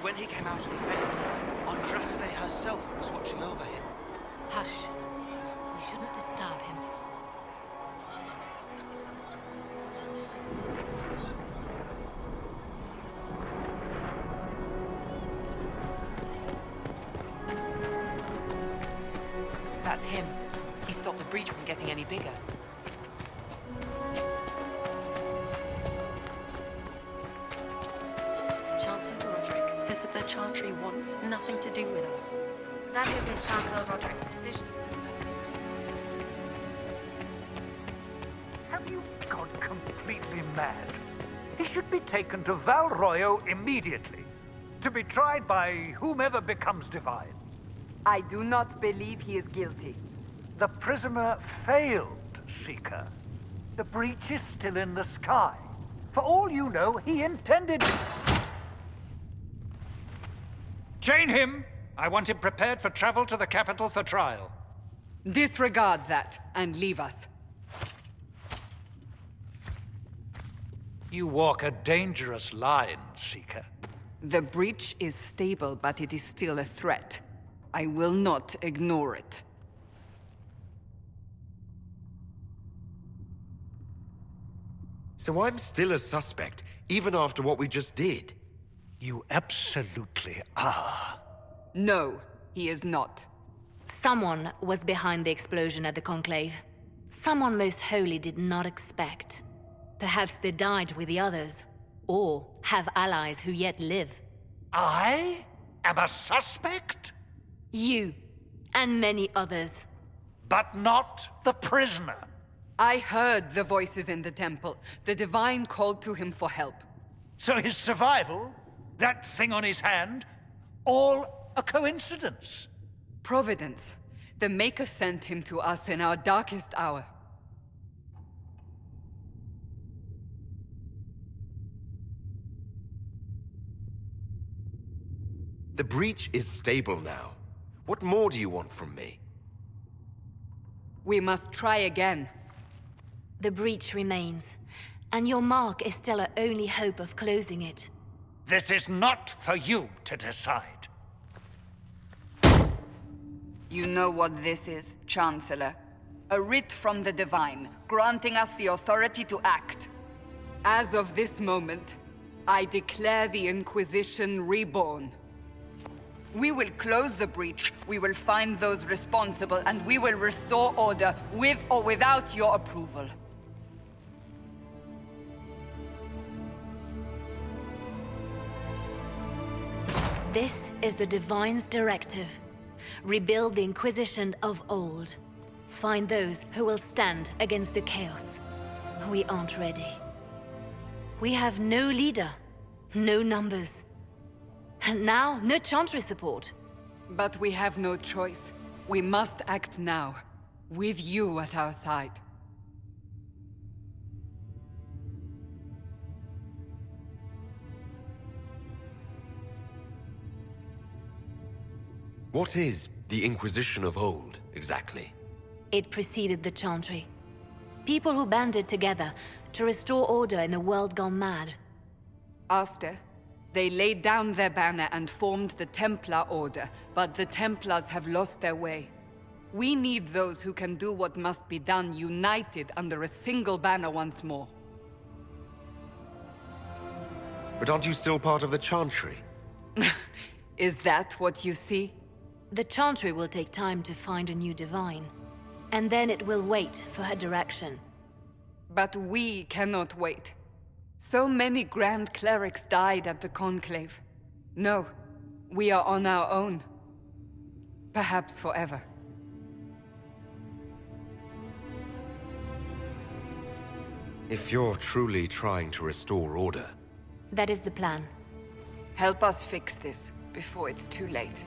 when he came out of the Fade, Andraste herself was watching over him. Hush. We shouldn't disturb him. That's him. He stopped the breach from getting any bigger. Chancellor Roderick says that the Chantry wants nothing to do with us. That isn't Chancellor Roderick's decision, sister. Have you gone completely mad? He should be taken to Val Royo immediately, to be tried by whomever becomes divine. I do not believe he is guilty. The prisoner failed, Seeker. The breach is still in the sky. For all you know, he intended... Chain him! I want him prepared for travel to the capital for trial. Disregard that and leave us. You walk a dangerous line, Seeker. The breach is stable, but it is still a threat. I will not ignore it. So I'm still a suspect, even after what we just did? You absolutely are. No, he is not. Someone was behind the explosion at the Conclave. Someone Most Holy did not expect. Perhaps they died with the others, or have allies who yet live. I am a suspect? You, and many others. But not the prisoner. I heard the voices in the temple. The Divine called to him for help. So his survival, that thing on his hand, all a coincidence? Providence. The Maker sent him to us in our darkest hour. The breach is stable now. What more do you want from me? We must try again. The breach remains, and your mark is still our only hope of closing it. This is not for you to decide. You know what this is, Chancellor. A writ from the Divine, granting us the authority to act. As of this moment, I declare the Inquisition reborn. We will close the breach, we will find those responsible, and we will restore order, with or without your approval. This is the Divine's directive. Rebuild the Inquisition of old. Find those who will stand against the chaos. We aren't ready. We have no leader, no numbers. And now, no Chantry support. But we have no choice. We must act now, with you at our side. What is the Inquisition of old, exactly? It preceded the Chantry. People who banded together to restore order in a world gone mad. After, they laid down their banner and formed the Templar Order, but the Templars have lost their way. We need those who can do what must be done, united under a single banner once more. But aren't you still part of the Chantry? Is that what you see? The Chantry will take time to find a new Divine. And then it will wait for her direction. But we cannot wait. So many Grand Clerics died at the Conclave. No, we are on our own. Perhaps forever. If you're truly trying to restore order... That is the plan. Help us fix this before it's too late.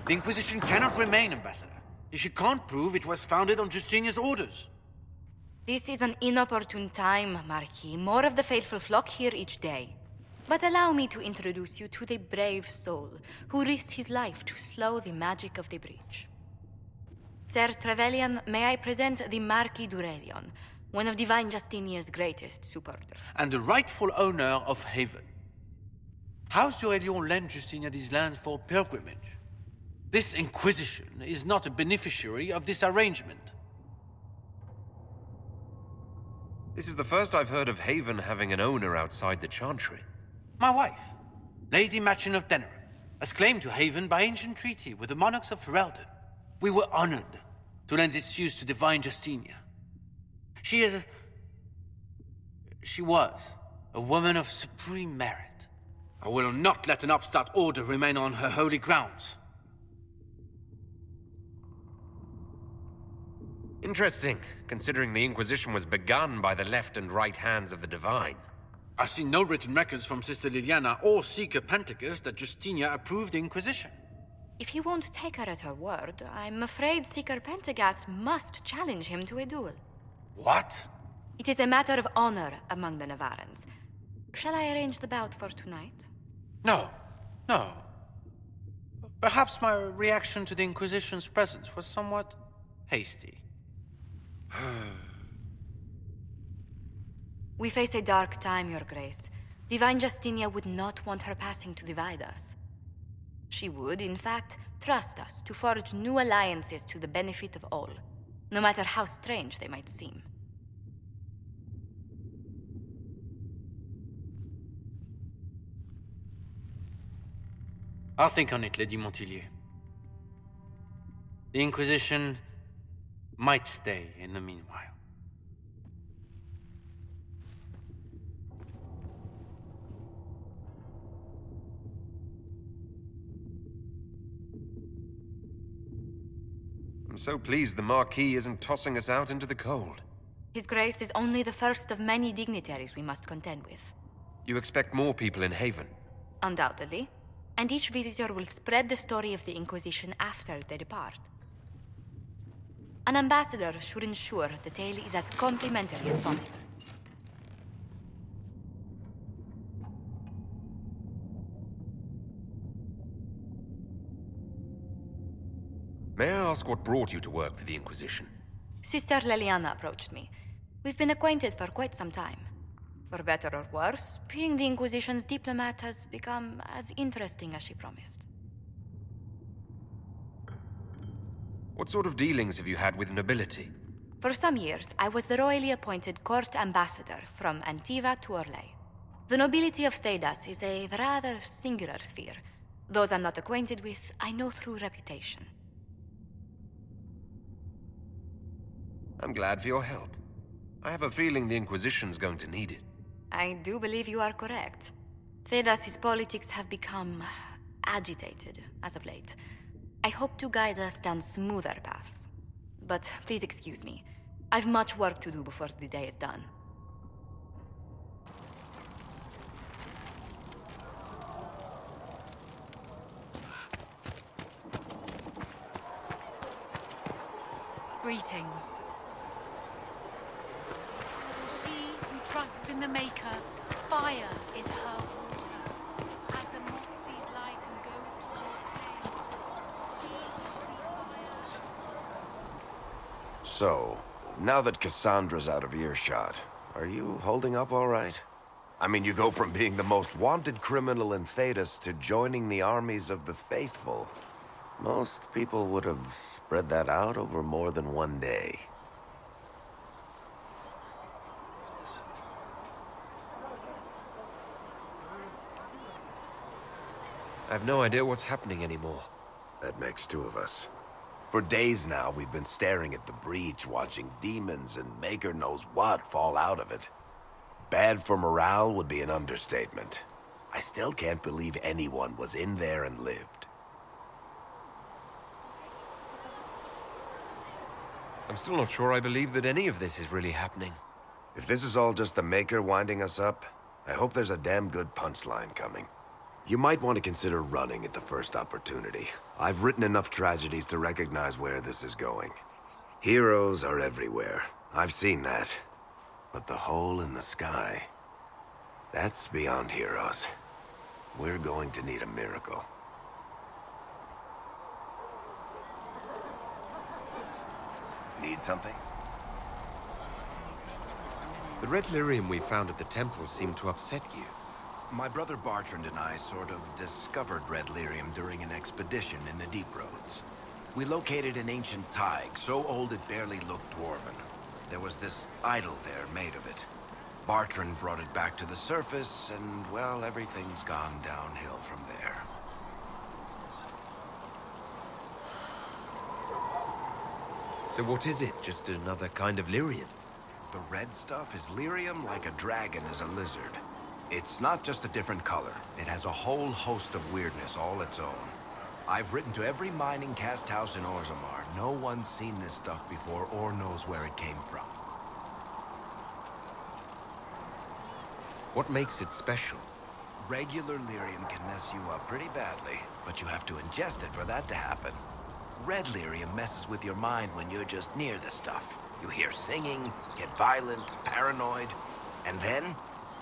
The Inquisition cannot remain, Ambassador, if you can't prove it was founded on Justinia's orders. This is an inopportune time, Marquis. More of the faithful flock here each day. But allow me to introduce you to the brave soul who risked his life to slow the magic of the breach. Sir Trevelyan, may I present the Marquis d'Aurelion, one of Divine Justinia's greatest supporters. And the rightful owner of Haven. House d'Aurelion lent Justinia these lands for pilgrimage. This Inquisition is not a beneficiary of this arrangement. This is the first I've heard of Haven having an owner outside the Chantry. My wife, Lady Machin of Denerim, has claimed to Haven by ancient treaty with the monarchs of Ferelden. We were honored to lend its use to Divine Justinia. She was a woman of supreme merit. I will not let an upstart order remain on her holy grounds. Interesting, considering the Inquisition was begun by the left and right hands of the Divine. I've seen no written records from Sister Liliana or Seeker Pentecost that Justinia approved the Inquisition. If you won't take her at her word, I'm afraid Seeker Pentagast must challenge him to a duel. What? It is a matter of honor among the Navarrans. Shall I arrange the bout for tonight? No. Perhaps my reaction to the Inquisition's presence was somewhat hasty. We face a dark time, Your Grace. Divine Justinia would not want her passing to divide us. She would, in fact, trust us to forge new alliances to the benefit of all, no matter how strange they might seem. I'll think on it, Lady Montillier. The Inquisition might stay in the meanwhile. I'm so pleased the Marquis isn't tossing us out into the cold. His Grace is only the first of many dignitaries we must contend with. You expect more people in Haven? Undoubtedly. And each visitor will spread the story of the Inquisition after they depart. An ambassador should ensure the tale is as complimentary as possible. May I ask what brought you to work for the Inquisition? Sister Liliana approached me. We've been acquainted for quite some time. For better or worse, being the Inquisition's diplomat has become as interesting as she promised. What sort of dealings have you had with nobility? For some years, I was the royally appointed court ambassador from Antiva to Orlais. The nobility of Thedas is a rather singular sphere. Those I'm not acquainted with, I know through reputation. I'm glad for your help. I have a feeling the Inquisition's going to need it. I do believe you are correct. Thedas' politics have become agitated as of late. I hope to guide us down smoother paths. But please excuse me. I've much work to do before the day is done. Greetings. She who trusts in the Maker, fire is her water. As the moth sees light and goes toward flame, she sees fire. So, now that Cassandra's out of earshot, are you holding up all right? I mean, you go from being the most wanted criminal in Thedas to joining the armies of the faithful. Most people would have spread that out over more than one day. I have no idea what's happening anymore. That makes two of us. For days now, we've been staring at the breach, watching demons and Maker knows what fall out of it. Bad for morale would be an understatement. I still can't believe anyone was in there and lived. I'm still not sure I believe that any of this is really happening. If this is all just the Maker winding us up, I hope there's a damn good punchline coming. You might want to consider running at the first opportunity. I've written enough tragedies to recognize where this is going. Heroes are everywhere. I've seen that. But the hole in the sky... that's beyond heroes. We're going to need a miracle. Need something? The red lyrium we found at the temple seemed to upset you. My brother Bartrand and I sort of discovered red lyrium during an expedition in the Deep Roads. We located an ancient thaig, so old it barely looked dwarven. There was this idol there made of it. Bartrand brought it back to the surface, and, well, everything's gone downhill from there. So what is it? Just another kind of lyrium? The red stuff is lyrium like a dragon is a lizard. It's not just a different color. It has a whole host of weirdness all its own. I've written to every mining cast house in Orzammar. No one's seen this stuff before or knows where it came from. What makes it special? Regular lyrium can mess you up pretty badly, but you have to ingest it for that to happen. Red lyrium messes with your mind when you're just near the stuff. You hear singing, get violent, paranoid, and then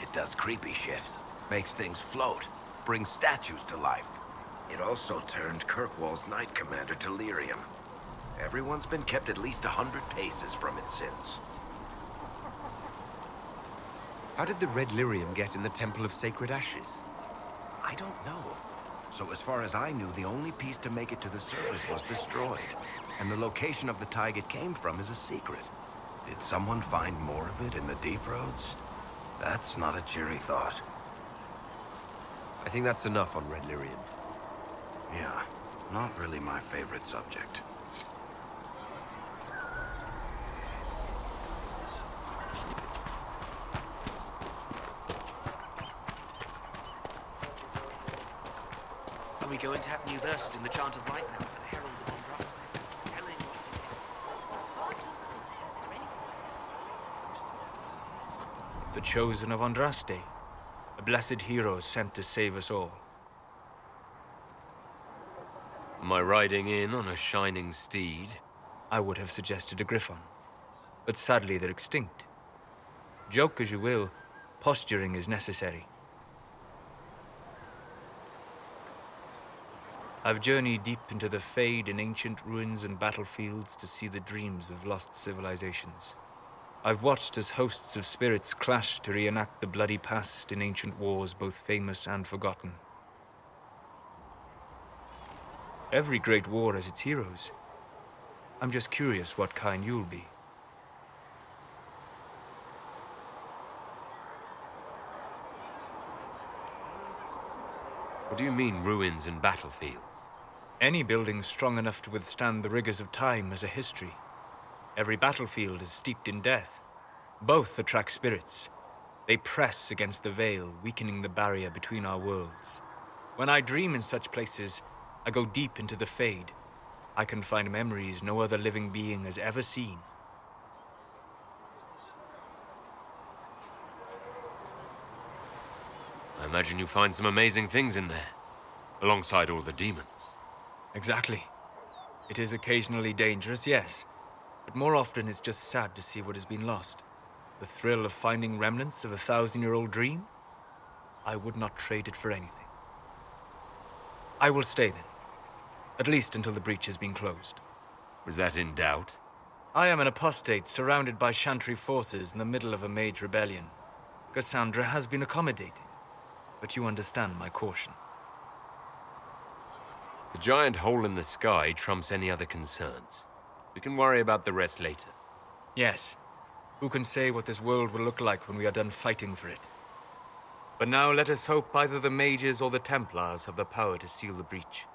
it does creepy shit. Makes things float, brings statues to life. It also turned Kirkwall's Knight Commander to lyrium. Everyone's been kept at least 100 paces from it since. How did the red lyrium get in the Temple of Sacred Ashes? I don't know. So as far as I knew, the only piece to make it to the surface was destroyed. And the location of the thaig it came from is a secret. Did someone find more of it in the Deep Roads? That's not a cheery thought. I think that's enough on red lyrium. Yeah, not really my favorite subject. Are we going to have new verses in the Chant of Light now for the Herald of Andraste? Helen, The chosen of Andraste, a blessed hero sent to save us all. Am I riding in on a shining steed? I would have suggested a griffon, but sadly they're extinct. Joke as you will, posturing is necessary. I've journeyed deep into the Fade in ancient ruins and battlefields to see the dreams of lost civilizations. I've watched as hosts of spirits clash to reenact the bloody past in ancient wars both famous and forgotten. Every great war has its heroes. I'm just curious what kind you'll be. What do you mean, ruins and battlefields? Any building strong enough to withstand the rigors of time has a history. Every battlefield is steeped in death. Both attract spirits. They press against the veil, weakening the barrier between our worlds. When I dream in such places, I go deep into the Fade. I can find memories no other living being has ever seen. I imagine you find some amazing things in there, alongside all the demons. Exactly. It is occasionally dangerous, yes. But more often it's just sad to see what has been lost. The thrill of finding remnants of a 1,000-year-old dream? I would not trade it for anything. I will stay then. At least until the breach has been closed. Was that in doubt? I am an apostate surrounded by Chantry forces in the middle of a mage rebellion. Cassandra has been accommodating, but you understand my caution. The giant hole in the sky trumps any other concerns. We can worry about the rest later. Yes. Who can say what this world will look like when we are done fighting for it? But now let us hope either the mages or the Templars have the power to seal the breach.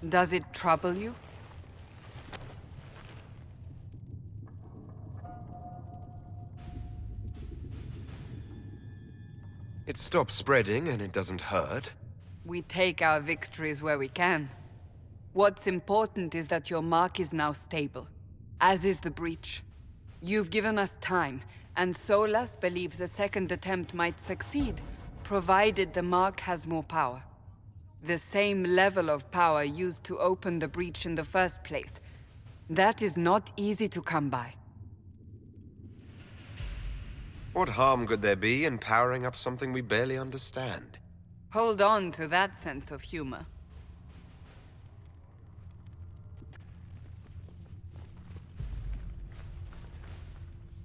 Does it trouble you? It stops spreading and it doesn't hurt. We take our victories where we can. What's important is that your mark is now stable, as is the breach. You've given us time, and Solas believes a second attempt might succeed, provided the mark has more power. The same level of power used to open the breach in the first place. That is not easy to come by. What harm could there be in powering up something we barely understand? Hold on to that sense of humor.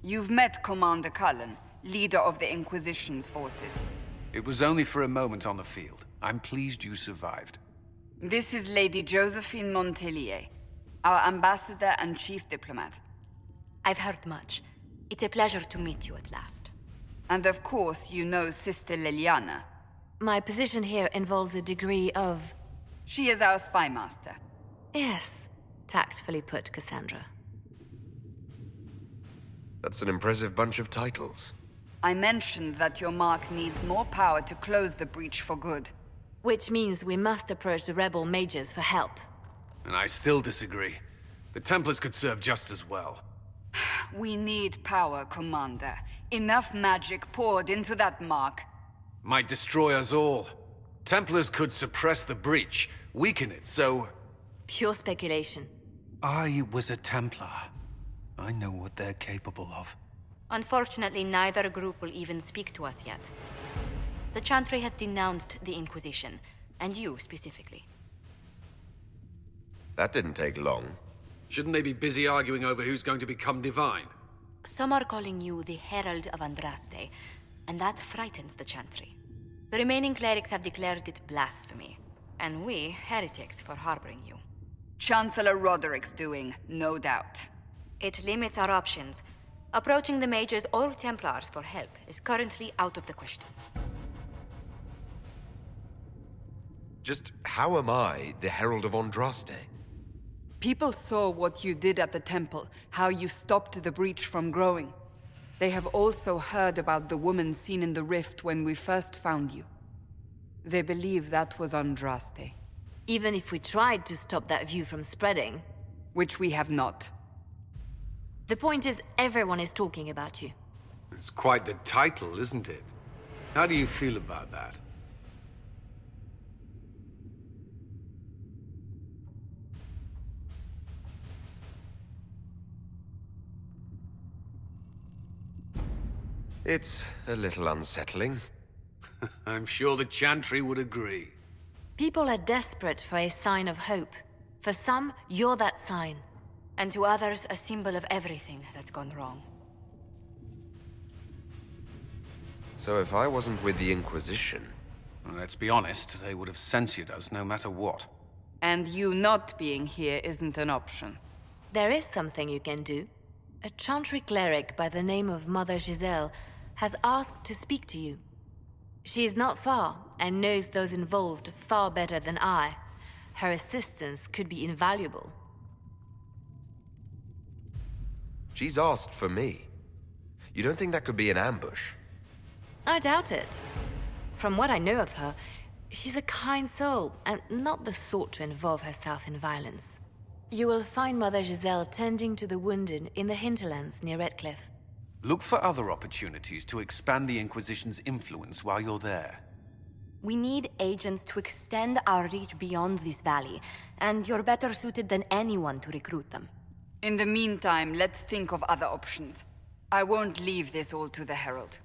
You've met Commander Cullen, leader of the Inquisition's forces. It was only for a moment on the field. I'm pleased you survived. This is Lady Josephine Montelier, our ambassador and chief diplomat. I've heard much. It's a pleasure to meet you at last. And of course, you know Sister Liliana. My position here involves a degree of... She is our spy master. Yes, tactfully put, Cassandra. That's an impressive bunch of titles. I mentioned that your mark needs more power to close the breach for good. Which means we must approach the rebel mages for help. And I still disagree. The Templars could serve just as well. We need power, Commander. Enough magic poured into that mark. Might destroy us all. Templars could suppress the breach, weaken it, so... Pure speculation. I was a Templar. I know what they're capable of. Unfortunately, neither group will even speak to us yet. The Chantry has denounced the Inquisition, and you specifically. That didn't take long. Shouldn't they be busy arguing over who's going to become divine? Some are calling you the Herald of Andraste, and that frightens the Chantry. The remaining clerics have declared it blasphemy, and we, heretics, for harboring you. Chancellor Roderick's doing, no doubt. It limits our options. Approaching the mages or Templars for help is currently out of the question. Just how am I the Herald of Andraste? People saw what you did at the temple, how you stopped the breach from growing. They have also heard about the woman seen in the rift when we first found you. They believe that was Andraste. Even if we tried to stop that view from spreading... Which we have not. The point is, everyone is talking about you. It's quite the title, isn't it? How do you feel about that? It's a little unsettling. I'm sure the Chantry would agree. People are desperate for a sign of hope. For some, you're that sign. And to others, a symbol of everything that's gone wrong. So if I wasn't with the Inquisition... Well, let's be honest, they would have censored us no matter what. And you not being here isn't an option. There is something you can do. A Chantry cleric by the name of Mother Giselle has asked to speak to you. She is not far, and knows those involved far better than I. Her assistance could be invaluable. She's asked for me. You don't think that could be an ambush? I doubt it. From what I know of her, she's a kind soul, and not the sort to involve herself in violence. You will find Mother Giselle tending to the wounded in the hinterlands near Redcliffe. Look for other opportunities to expand the Inquisition's influence while you're there. We need agents to extend our reach beyond this valley, and you're better suited than anyone to recruit them. In the meantime, let's think of other options. I won't leave this all to the Herald.